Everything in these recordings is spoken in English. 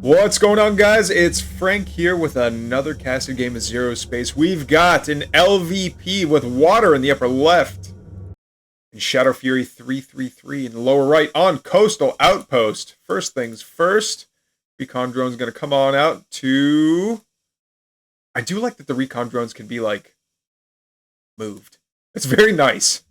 What's going on, guys? It's Frank here with another casted game of Zero Space. We've got an LvP with water in the upper left, and Shadowfury333 in the lower right on Coastal Outpost. First things first, recon drone's going to come on out to... I do like that the recon drones can be, like, moved. It's very nice.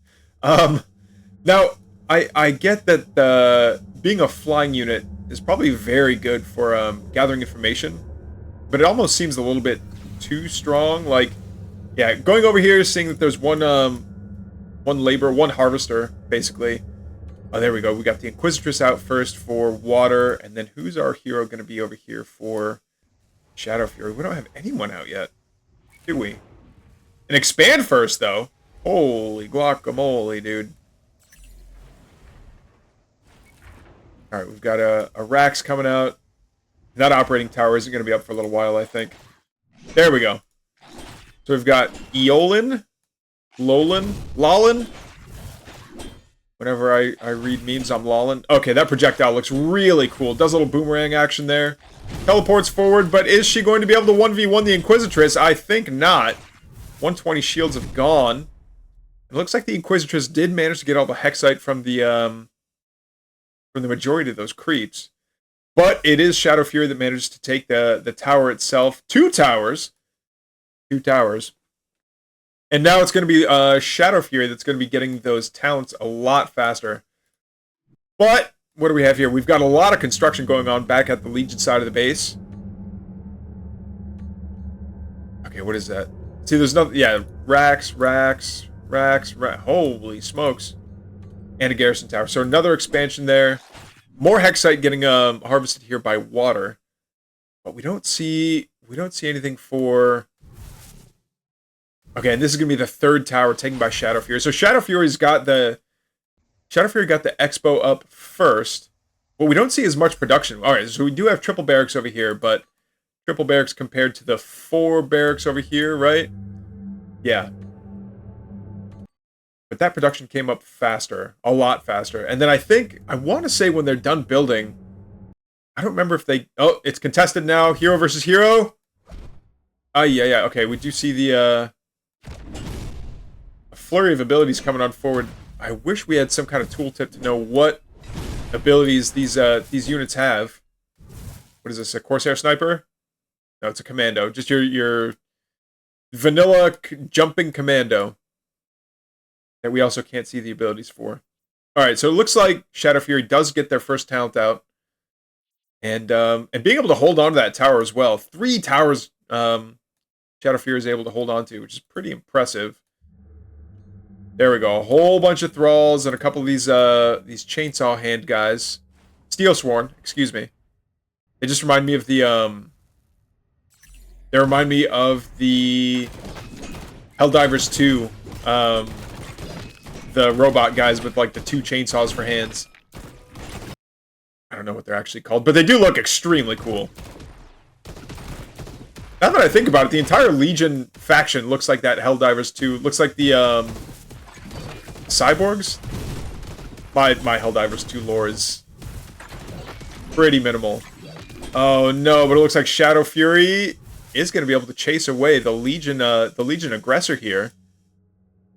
Now, I get that being a flying unit is probably very good for gathering information, but it almost seems a little bit too strong. Like, yeah, going over here, seeing that there's one harvester, basically. Oh, there we go. We got the Inquisitress out first for water, and then who's our hero going to be over here for Shadowfury? We don't have anyone out yet, do we? And expand first, though. Holy guacamole, dude. Alright, we've got a Rax coming out. That operating tower isn't going to be up for a little while, I think. There we go. So we've got Eolin, Lolin. Whenever I read memes, I'm lolling. Okay, that projectile looks really cool. Does a little boomerang action there. Teleports forward, but is she going to be able to 1v1 the Inquisitress? I think not. 120 shields have gone. It looks like the Inquisitress did manage to get all the Hexite from the majority of those creeps. But it is Shadowfury that manages to take the tower itself. Two towers. And now it's going to be Shadowfury that's going to be getting those talents a lot faster. But what do we have here? We've got a lot of construction going on back at the Legion side of the base. Okay, what is that? See, there's nothing. Yeah, Rax. Holy smokes. And a garrison tower. So another expansion there. More Hexite getting harvested here by water. But we don't see anything for... Okay, and this is going to be the third tower taken by Shadowfury. So Shadowfury got the Expo up first. But we don't see as much production. Alright, so we do have triple barracks over here, but triple barracks compared to the 4 barracks over here, right? Yeah. But that production came up faster. A lot faster. And then I want to say when they're done building, I don't remember if they... Oh, it's contested now. Hero versus hero. Yeah. Okay, we do see the a flurry of abilities coming on forward. I wish we had some kind of tooltip to know what abilities these units have. What is this, a Corsair Sniper? No, it's a Commando. Just your vanilla jumping Commando. That we also can't see the abilities for. Alright, so it looks like Shadowfury does get their first talent out. And being able to hold on to that tower as well. 3 towers Shadowfury is able to hold on to, which is pretty impressive. There we go. A whole bunch of thralls and a couple of these chainsaw hand guys. Steel Sworn, excuse me. They just remind me of the they remind me of the Helldivers 2 the robot guys with, like, the 2 chainsaws for hands. I don't know what they're actually called, but they do look extremely cool. Now that I think about it, the entire Legion faction looks like that Helldivers 2. Looks like the, Cyborgs? My Helldivers 2 lore is pretty minimal. Oh, no, but it looks like Shadowfury is going to be able to chase away the Legion aggressor here.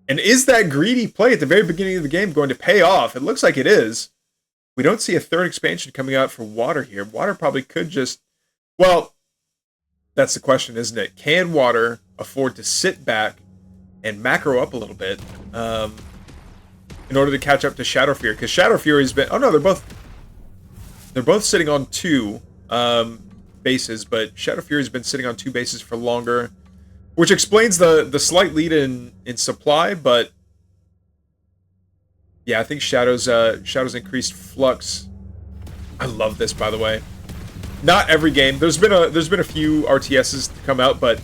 And is that greedy play at the very beginning of the game going to pay off? It looks like it is. We don't see a third expansion coming out for water here. Water probably could just... Well, that's the question, isn't it? Can water afford to sit back and macro up a little bit in order to catch up to Shadowfury? Because Shadowfury's been... Oh, no, they're both sitting on 2 bases, but Shadowfury's been sitting on 2 bases for longer. Which explains the slight lead in supply, but yeah, I think Shadow's increased flux. I love this, by the way. Not every game. There's been a few RTSs to come out, but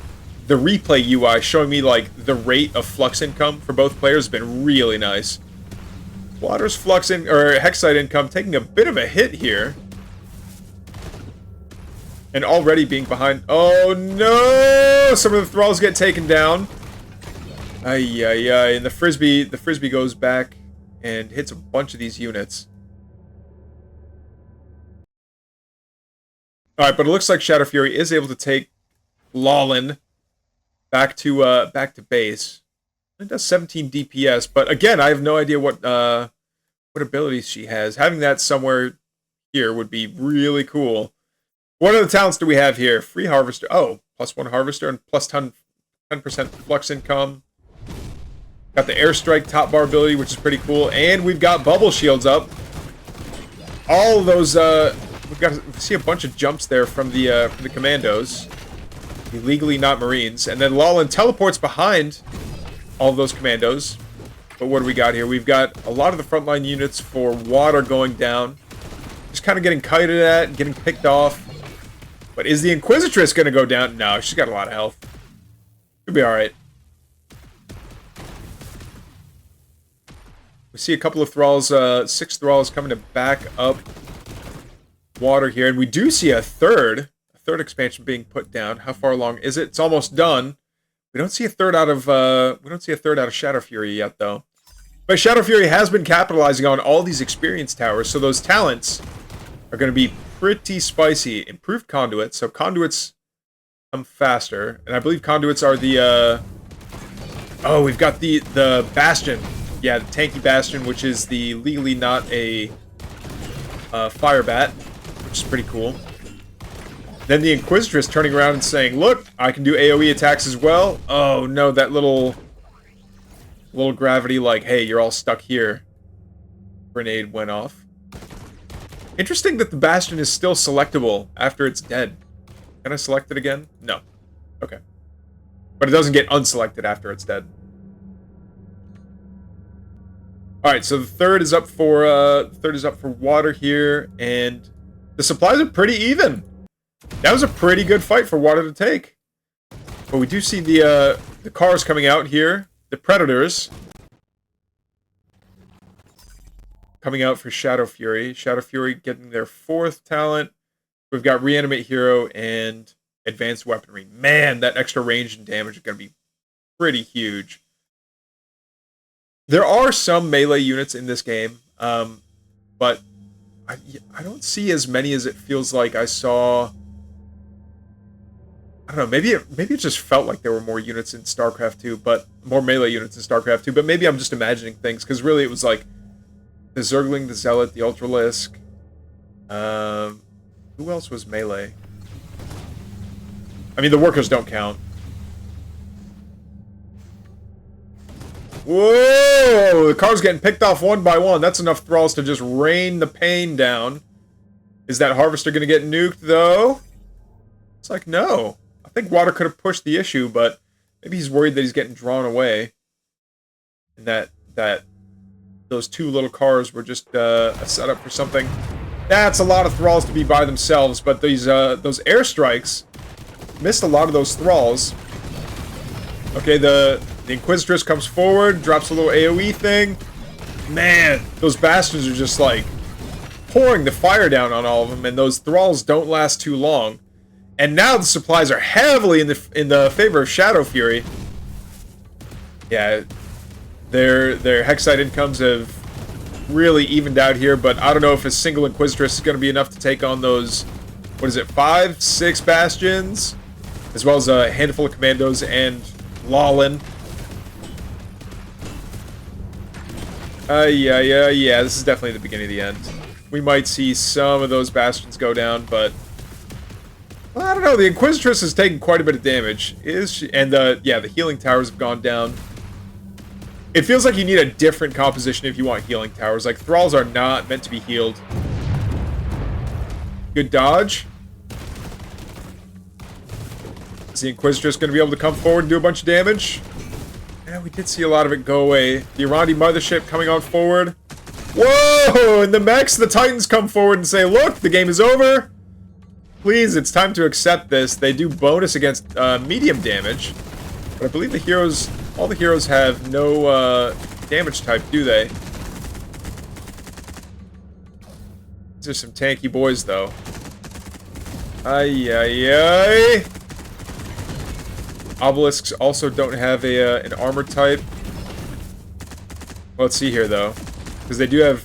the replay UI showing me, like, the rate of flux income for both players has been really nice. Water's flux or Hexite income taking a bit of a hit here. And already being behind... Oh, no! Some of the thralls get taken down. Ay. And the frisbee goes back and hits a bunch of these units. Alright, but it looks like Shadowfury is able to take Lawlin back to base. It does 17 DPS, but again, I have no idea what abilities she has. Having that somewhere here would be really cool. What other talents do we have here? Free Harvester. Oh, +1 Harvester and plus 10% Flux income. Got the Airstrike top bar ability, which is pretty cool. And we've got Bubble Shields up. All of those, we've got to see a bunch of jumps there from the Commandos. Illegally not Marines. And then Lawlin teleports behind all of those Commandos. But what do we got here? We've got a lot of the frontline units for water going down. Just kind of getting kited at, getting picked off. But is the Inquisitress going to go down? No, she's got a lot of health. She'll be alright. We see a couple of Thralls, 6 Thralls coming to back up water here. And we do see a third expansion being put down. How far along is it? It's almost done. We don't see a third out of Shadowfury yet, though. But Shadowfury has been capitalizing on all these experience towers, so those talents are going to be pretty spicy. Improved conduits, so conduits come faster, and I believe conduits are the oh, we've got the Bastion. Yeah, the tanky Bastion, which is the legally not a fire bat, which is pretty cool. Then the Inquisitress turning around and saying, look, I can do AoE attacks as well. Oh no, that little gravity like, hey, you're all stuck here grenade went off. Interesting that the Bastion is still selectable after it's dead. Can I select it again? No. Okay. But it doesn't get unselected after it's dead. Alright, so the third is up for water here, and the supplies are pretty even. That was a pretty good fight for water to take. But we do see the cars coming out here. The Predators. Coming out for Shadowfury. Shadowfury getting their 4th talent. We've got Reanimate Hero and Advanced Weaponry. Man, that extra range and damage is going to be pretty huge. There are some melee units in this game, but I don't see as many as it feels like I saw. I don't know, maybe it just felt like there were more units in StarCraft 2, but more melee units in StarCraft 2, but maybe I'm just imagining things, because really it was like the Zergling, the Zealot, the Ultralisk. Who else was melee? I mean, the Workers don't count. Whoa! The car's getting picked off one by one. That's enough Thralls to just rain the pain down. Is that Harvester going to get nuked, though? It's like, no. I think water could have pushed the issue, but maybe he's worried that he's getting drawn away. And that those 2 little cars were just a setup for something. That's a lot of Thralls to be by themselves, but these those airstrikes missed a lot of those Thralls. Okay, the Inquisitress comes forward, drops a little AoE thing. Man, those bastards are just like pouring the fire down on all of them, and those Thralls don't last too long. And now the supplies are heavily in the favor of Shadowfury. Yeah, their Hexite incomes have really evened out here, but I don't know if a single Inquisitress is going to be enough to take on those, what is it, 5, 6 Bastions, as well as a handful of Commandos and Lawlin. Yeah, this is definitely the beginning of the end. We might see some of those Bastions go down, but well, I don't know. The Inquisitress has taken quite a bit of damage. Is she? And the healing towers have gone down. It feels like you need a different composition if you want healing towers. Like, Thralls are not meant to be healed. Good dodge. Is the Inquisitress going to be able to come forward and do a bunch of damage? Yeah, we did see a lot of it go away. The Irandi Mothership coming on forward. Whoa! And the Mechs, the Titans come forward and say, look, the game is over. Please, it's time to accept this. They do bonus against medium damage. But I believe the heroes, all the heroes have no damage type, do they? These are some tanky boys, though. Ay. Obelisks also don't have an armor type. Well, let's see here, though. Because they do have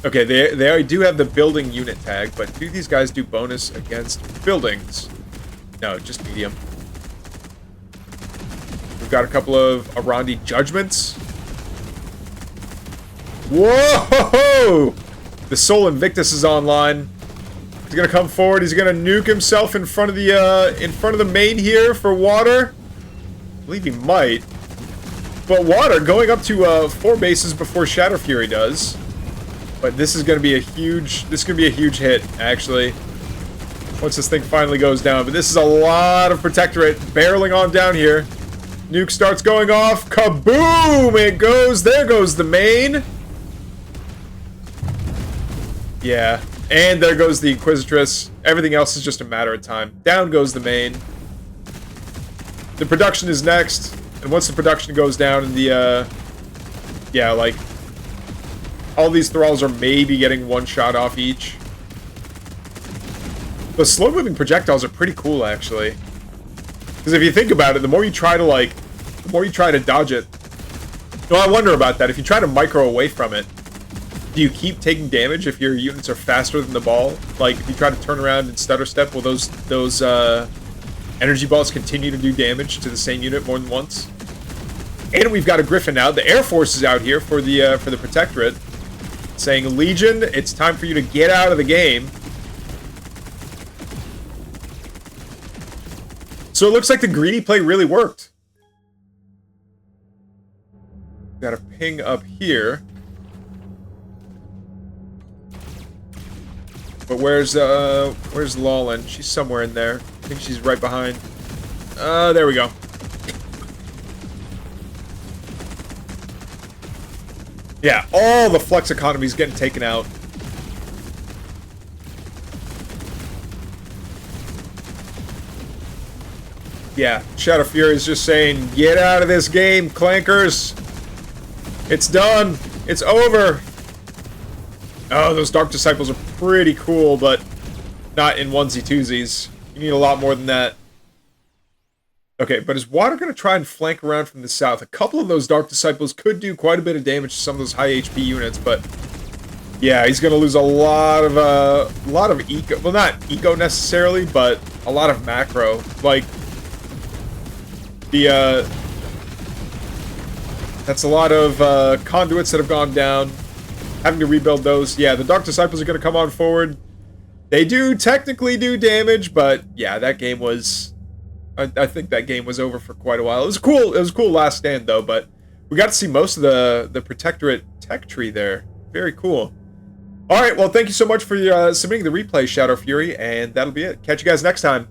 Okay, they do have the building unit tag, but do these guys do bonus against buildings? No, just medium. We've got a couple of Arandi judgments. Whoa! The Soul Invictus is online. He's gonna come forward. He's gonna nuke himself in front of the main here for water. I believe he might. But water going up to 4 bases before Shadowfury does. But this is gonna be a huge hit, actually. Once this thing finally goes down. But this is a lot of Protectorate barreling on down here. Nuke starts going off. Kaboom! It goes. There goes the main. Yeah. And there goes the Inquisitress. Everything else is just a matter of time. Down goes the main. The production is next. And once the production goes down and the, yeah, like, all these thralls are maybe getting 1 shot off each. The slow-moving projectiles are pretty cool, actually. Because if you think about it, the more you try to dodge it... Well, I wonder about that. If you try to micro away from it, do you keep taking damage if your units are faster than the ball? Like, if you try to turn around and stutter step, will those energy balls continue to do damage to the same unit more than once? And we've got a Griffin now. The Air Force is out here for the Protectorate, saying, Legion, it's time for you to get out of the game. So it looks like the greedy play really worked. Got a ping up here. But where's Lawlin? She's somewhere in there. I think she's right behind. There we go. Yeah, all the flex economy is getting taken out. Yeah, Shadowfury is just saying, get out of this game, clankers. It's done. It's over. Oh, those Dark Disciples are pretty cool, but not in onesie-twosies. You need a lot more than that. Okay, but is Water going to try and flank around from the south? A couple of those Dark Disciples could do quite a bit of damage to some of those high HP units, but yeah, he's going to lose a lot of eco. Well, not eco necessarily, but a lot of macro. Like that's a lot of conduits that have gone down. Having to rebuild those. Yeah, the Dark Disciples are going to come on forward. They do technically do damage, but yeah, that game was... I think that game was over for quite a while. It was cool. It was a cool last stand, though, but we got to see most of the Protectorate tech tree there. Very cool. All right, well, thank you so much for submitting the replay, Shadowfury, and that'll be it. Catch you guys next time.